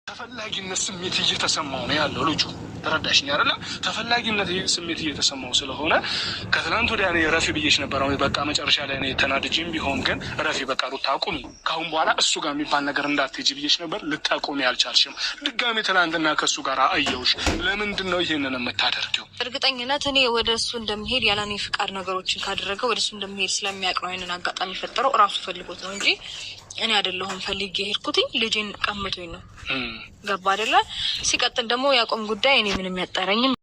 ተፈላጊነት ስሜት እየተሰማው ነው ያለው ልጁ። ተረዳሽኝ አይደለ? ተፈላጊነት ስሜት እየተሰማው ስለሆነ ከትናንት ወዲያ እኔ ረፊ ብዬሽ ነበር። አሁን በቃ መጨረሻ ላይ እኔ ተናድጄም ቢሆን ግን ረፊ በቃ ሩታ አቁሚ፣ ካሁን በኋላ እሱ ጋር የሚባል ነገር እንዳትሄጂ ብዬሽ ነበር። ልታቆሚ አልቻልሽም። ድጋሜ ትናንትና ከእሱ ጋር አየሁሽ። ለምንድን ነው ይሄንን የምታደርጊው? እርግጠኝነት እኔ ወደ እሱ እንደምሄድ ያለኔ ፍቃድ ነገሮችን ካደረገ ወደ እሱ እንደምሄድ ስለሚያውቅ ነው ይሄንን አጋጣሚ ፈጠረው። እራሱ ፈልጎት ነው እንጂ እኔ አይደለሁም ፈልጌ ሄድኩትኝ። ልጄን ቀምቶኝ ነው። ገባ አይደለ? ሲቀጥል ደግሞ ያቆም ጉዳይ እኔ ምንም ያጣራኝም።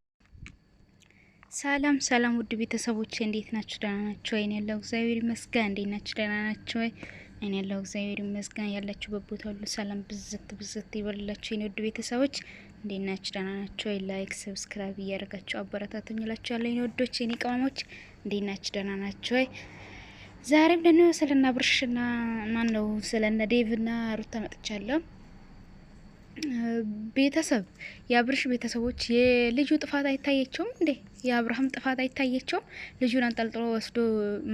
ሰላም ሰላም፣ ውድ ቤተሰቦች እንዴት ናችሁ? ደህና ናችሁ? እኔ ያለው እግዚአብሔር ይመስገን። እንዴት ናችሁ? ደህና ናችሁ? እኔ ያለው እግዚአብሔር ይመስገን። ያላችሁበት ቦታ ሁሉ ሰላም ብዝት ብዝት ይበልላችሁ። እኔ ውድ ቤተሰቦች እንዴት ናችሁ? ደህና ናችሁ? ላይክ ሰብስክራይብ እያደረጋችሁ አበረታቱኝ እላችኋለሁ። እኔ ወዶች እኔ ቅመሞች እንዴት ናችሁ? ደህና ናችሁ? ዛሬም ደግሞ ስለና ብርሽና ማን ነው ስለነ ዴቭና ሩታ መጥቻለሁ። ቤተሰብ የአብርሽ ቤተሰቦች የልጁ ጥፋት አይታየቸውም እንዴ? የአብርሃም ጥፋት አይታየቸውም? ልጁን አንጠልጥሎ ወስዶ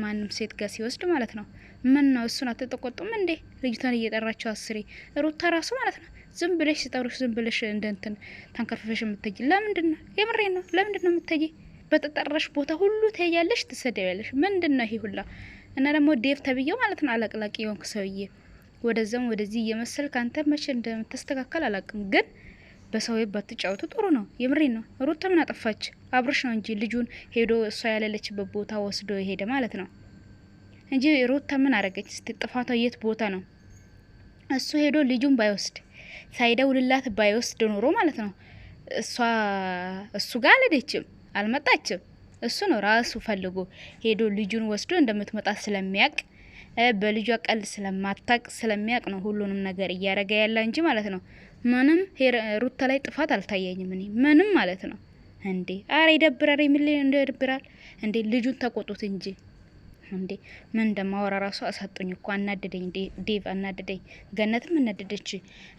ማንም ሴት ጋር ሲወስድ ማለት ነው። ምን ነው እሱን አትተቆጡም እንዴ? ልጅቷን እየጠራቸው አስሬ ሩታ ራሱ ማለት ነው። ዝም ብለሽ ሲጠሩሽ ዝም ብለሽ እንደንትን ታንከርፈሽ የምትጂ ለምንድን ነው? የምሬ ነው። ለምንድን ነው የምትጂ? በተጠራሽ ቦታ ሁሉ ትሄጃለሽ፣ ትሰደቢያለሽ። ምንድን ነው ይሄ ሁላ? እና ደግሞ ዴቭ ተብዬው ማለት ነው አለቅላቂ የሆንክ ሰውዬ ወደዛም ወደዚህ እየመሰል ካንተ መቼ እንደምትስተካከል አላቅም፣ ግን በሰው ባትጫወቱ ጥሩ ነው። የምሬ ነው። ሩታ ምን አጠፋች? አብርሽ ነው እንጂ ልጁን ሄዶ እሷ ያለለችበት ቦታ ወስዶ ሄደ ማለት ነው እንጂ ሩታ ምን አረገች? እስቲ ጥፋቷ የት ቦታ ነው? እሱ ሄዶ ልጁን ባይወስድ ሳይደውልላት ባይወስድ ኖሮ ማለት ነው እሱ ጋር አልሄደችም፣ አልመጣችም። እሱ ነው ራሱ ፈልጎ ሄዶ ልጁን ወስዶ እንደምትመጣ ስለሚያቅ በልጇ ቀልድ ስለማታቅ ስለሚያቅ ነው ሁሉንም ነገር እያረገ ያለ እንጂ ማለት ነው። ምንም ሩታ ላይ ጥፋት አልታየኝም እኔ ምንም ማለት ነው እንዴ። አረ ይደብራል። ምን ይደብራል እንዴ? ልጁን ተቆጡት እንጂ እንዴ። ምን እንደማወራ ራሱ አሳጡኝ እኮ አናደደኝ። ዴቭ አናደደኝ፣ ገነትም አናደደች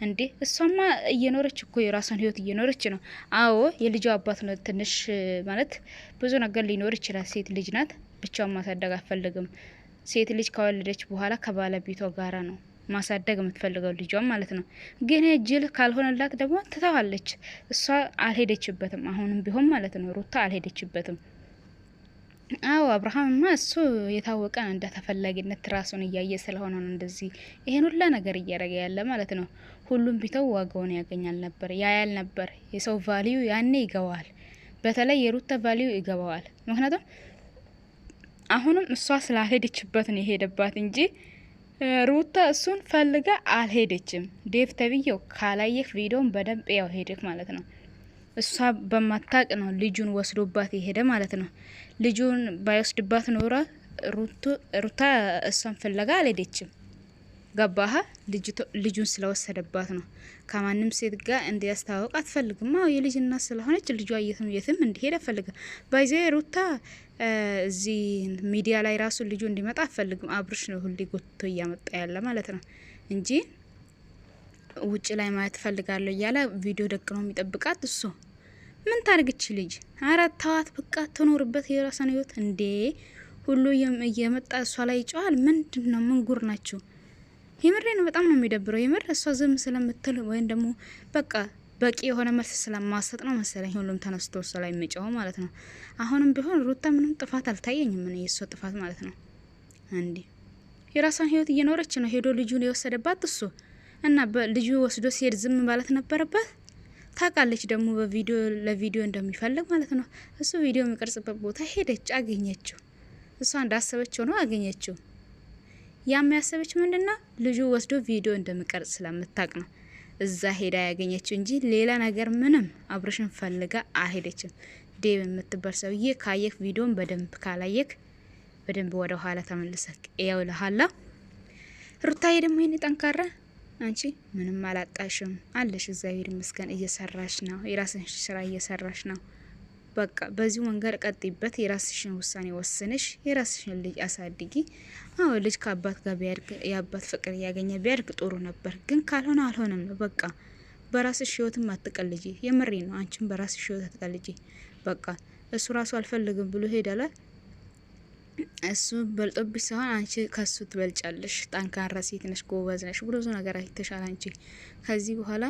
እንዴ። እሷማ እየኖረች እኮ የራሷን ህይወት እየኖረች ነው። አዎ የልጇ አባት ነው። ትንሽ ማለት ብዙ ነገር ሊኖር ይችላል። ሴት ልጅ ናት፣ ብቻውን ማሳደግ አትፈልግም። ሴት ልጅ ከወለደች በኋላ ከባለቤቷ ጋራ ነው ማሳደግ የምትፈልገው ልጇን ማለት ነው። ግን ጅል ካልሆነላት ደግሞ ትተዋለች። እሷ አልሄደችበትም፣ አሁንም ቢሆን ማለት ነው ሩታ አልሄደችበትም። አዎ አብርሃምማ እሱ የታወቀ እንደ ተፈላጊነት ራሱን እያየ ስለሆነ ነው እንደዚህ ይሄን ሁላ ነገር እያደረገ ያለ ማለት ነው። ሁሉም ቢተው ዋጋውን ያገኛል ነበር፣ ያያል ነበር። የሰው ቫልዩ ያኔ ይገባዋል። በተለይ የሩታ ቫልዩ ይገባዋል። ምክንያቱም አሁንም እሷ ስላልሄደችበት ነው የሄደባት እንጂ ሩታ እሱን ፈልጋ አልሄደችም። ዴቭ ተብዬው ካላየህ ቪዲዮን በደንብ ያው ሄደክ ማለት ነው። እሷ በማታቅ ነው ልጁን ወስዶባት የሄደ ማለት ነው። ልጁን ባይወስድባት ኖራ ሩታ እሷን ፍለጋ አልሄደችም። ገባህ? ልጁን ስለወሰደባት ነው። ከማንም ሴት ጋር እንዲያስተዋውቅ አትፈልግም። አዎ የልጅ እናት ስለሆነች ልጇ የትም እንዲሄድ አትፈልግም። ባይዘ ሩታ እዚህ ሚዲያ ላይ ራሱ ልጁ እንዲመጣ አትፈልግም። አብርሽ ነው ሁሌ ጎትቶ እያመጣ ያለ ማለት ነው እንጂ ውጭ ላይ ማየት ፈልጋለሁ እያለ ቪዲዮ ደቅኖ የሚጠብቃት እሱ። ምን ታርግች ልጅ? አራት ተዋት በቃ ትኖርበት የራሷን ህይወት እንዴ። ሁሉ እየመጣ እሷ ላይ ይጮሃል። ምንድን ነው? ምን ጉር ናቸው? የምሬ ነው። በጣም ነው የሚደብረው የምር። እሷ ዝም ስለምትል ወይም ደግሞ በቃ በቂ የሆነ መልስ ስለማሰጥ ነው መሰለኝ ሁሉም ተነስቶ እሷ ላይ የሚጮው ማለት ነው። አሁንም ቢሆን ሩታ ምንም ጥፋት አልታየኝም ምን የእሷ ጥፋት ማለት ነው እንዴ። የራሷን ህይወት እየኖረች ነው። ሄዶ ልጁን የወሰደባት እሱ እና ልጁ ወስዶ ሲሄድ ዝም ማለት ነበረባት። ታውቃለች ደግሞ በቪዲዮ ለቪዲዮ እንደሚፈልግ ማለት ነው። እሱ ቪዲዮ የሚቀርጽበት ቦታ ሄደች፣ አገኘችው። እሷ እንዳሰበችው ነው አገኘችው። ያም ያሰበች ምንድነው ልጁ ወስዶ ቪዲዮ እንደሚቀርጽ ስለምታቅ ነው እዛ ሄዳ ያገኘችው እንጂ ሌላ ነገር ምንም አብርሽን ፈልጋ አልሄደችም። ዴቭ የምትባል ሰውዬ ካየክ ቪዲዮን በደንብ ካላየክ በደንብ ወደ ኋላ ተመልሰክ ያው ለሐላ ሩታዬ ደግሞ ይሄን ጠንካራ አንቺ ምንም አላጣሽም አለሽ። እግዚአብሔር ይመስገን እየሰራሽ ነው። የራስሽን ስራ እየሰራሽ ነው። በቃ በዚሁ መንገድ ቀጥይበት። የራስሽን ውሳኔ ወስነሽ የራስሽን ልጅ አሳድጊ። አዎ ልጅ ከአባት ጋር ቢያድግ የአባት ፍቅር ያገኘ ቢያድግ ጥሩ ነበር። ግን ካልሆነ አልሆነም ነው በቃ። በራስሽ ህይወትም አትቀልጂ። የምሬ ነው። አንቺም በራስሽ ህይወት አትቀልጂ። በቃ እሱ ራሱ አልፈልግም ብሎ ሄዳለ። እሱ በልጦብሽ ሳይሆን አንቺ ከሱ ትበልጫለሽ። ጠንካራ ሴት ነሽ፣ ጎበዝ ነሽ፣ ብዙ ነገር አይተሻል። አንቺ ከዚህ በኋላ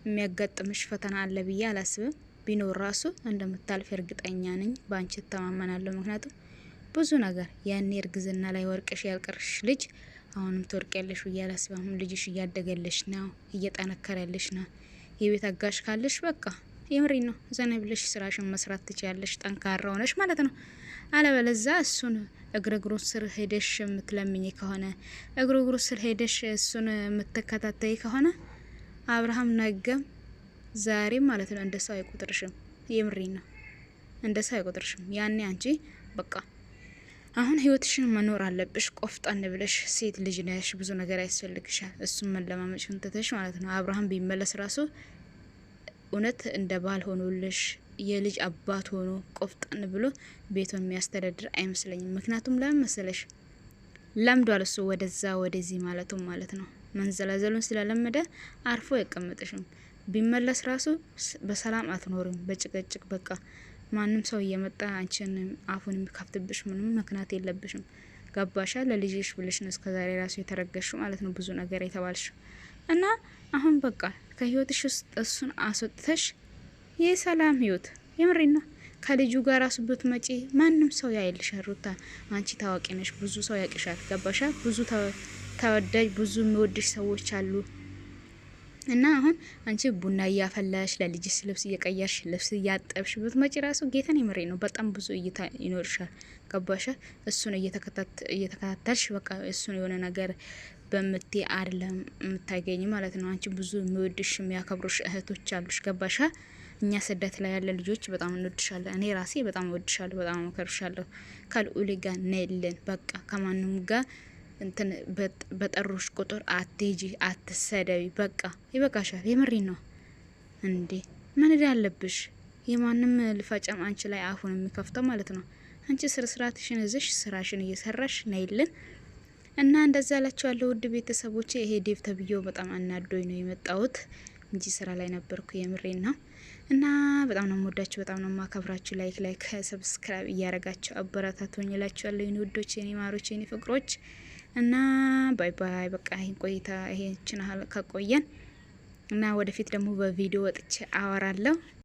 የሚያጋጥምሽ ፈተና አለ ብዬ አላስብም። ቢኖር ራሱ እንደምታልፍ እርግጠኛ ነኝ። ባንቺ ተማመናለሁ። ምክንያቱም ብዙ ነገር ያኔ እርግዝና ላይ ወርቀሽ ያልቀርሽ ልጅ አሁንም ትወርቂያለሽ ብዬ አላስብም። አሁን ልጅሽ እያደገልሽ ነው፣ እየጠነከረልሽ ነው። የቤት አጋሽ ካለሽ በቃ የምሪ ነው ዘና ብለሽ ስራሽን መስራት ትችያለሽ፣ ጠንካራ ሆነሽ ማለት ነው። አለበለዛ እሱን እግሩ ስር ሄደሽ የምትለምኝ ከሆነ እግሩ ስር ሄደሽ እሱን የምትከታተይ ከሆነ አብርሃም ነገም ዛሬም ማለት ነው እንደሰው አይቆጥርሽም። የምሪ ነው እንደሰው አይቆጥርሽም። ያኔ አንቺ በቃ አሁን ህይወትሽን መኖር አለብሽ። ቆፍጣን ብለሽ ሴት ልጅ ነሽ፣ ብዙ ነገር ያስፈልግሻል። እሱም መለማመጭን ትተሽ ማለት ነው። አብርሃም ቢመለስ ራሱ እውነት እንደ ባል ሆኖልሽ የልጅ አባት ሆኖ ቆፍጣን ብሎ ቤቱን የሚያስተዳድር አይመስለኝም። ምክንያቱም ለምን መሰለሽ ለምዷል እሱ ወደዛ ወደዚህ ማለቱም ማለት ነው። መንዘላዘሉን ስለለመደ አርፎ አይቀመጥሽም። ቢመለስ ራሱ በሰላም አትኖርም፣ በጭቅጭቅ በቃ ማንም ሰው እየመጣ አንቺን አፉን የሚከፍትብሽ ምንም ምክንያት የለብሽም። ገባሻ? ለልጅሽ ብለሽ ነው እስከዛሬ ራሱ የተረገሹ ማለት ነው፣ ብዙ ነገር የተባልሽ እና አሁን በቃ ከህይወትሽ ውስጥ እሱን አስወጥተሽ የሰላም ህይወት የምሪና ከልጁ ጋር ራሱ ብትመጪ ማንም ሰው ያይልሻል። ሩታ አንቺ ታዋቂ ነሽ፣ ብዙ ሰው ያቅሻል። ገባሻ? ብዙ ተወዳጅ ብዙ የሚወድሽ ሰዎች አሉ። እና አሁን አንቺ ቡና እያፈላሽ ለልጅሽ ልብስ እየቀየርሽ ልብስ እያጠብሽ ብትመጪ ራሱ ጌታን የምሬ ነው በጣም ብዙ እይታ ይኖርሻል። ገባሻ? እሱን እየተከታተልሽ በቃ እሱን የሆነ ነገር በምትይ አይደለም የምታገኝ ማለት ነው። አንቺ ብዙ የሚወድሽ የሚያከብሩሽ እህቶች አሉሽ። ገባሻ? እኛ ስደት ላይ ያለ ልጆች በጣም እንወድሻለን። እኔ ራሴ በጣም እወድሻለሁ፣ በጣም አከብርሻለሁ። ከልዑል ጋር ነይልን በቃ ከማንም ጋር እንትን በጠሩሽ ቁጥር አትጂ አትሰደቢ። በቃ ይበቃሻል። የምሪ ነው እንዴ ምን ያለብሽ? የማንም ልፋጫም አንቺ ላይ አፉን የሚከፍተው ማለት ነው። አንቺ ስርዓትሽን ይዘሽ ስራሽን እየሰራሽ ነይልን እና እንደዛ ያላችኋለሁ። ውድ ቤተሰቦቼ ይሄ ዴቭ ተብዬው በጣም አናዶኝ ነው የመጣሁት እንጂ ስራ ላይ ነበርኩ። የምሬና እና በጣም ነው የምወዳችሁ፣ በጣም ነው የማከብራችሁ። ላይክ ሰብስክራይብ እያረጋችሁ አበረታቱኝ እላችኋለሁ። የኔ ውዶች፣ የኔ ማሮች፣ የኔ ፍቅሮች እና ባይ ባይ። በቃ ይሄን ቆይታ ይሄን ከቆየን እና ወደፊት ደግሞ በቪዲዮ ወጥቼ አወራለሁ።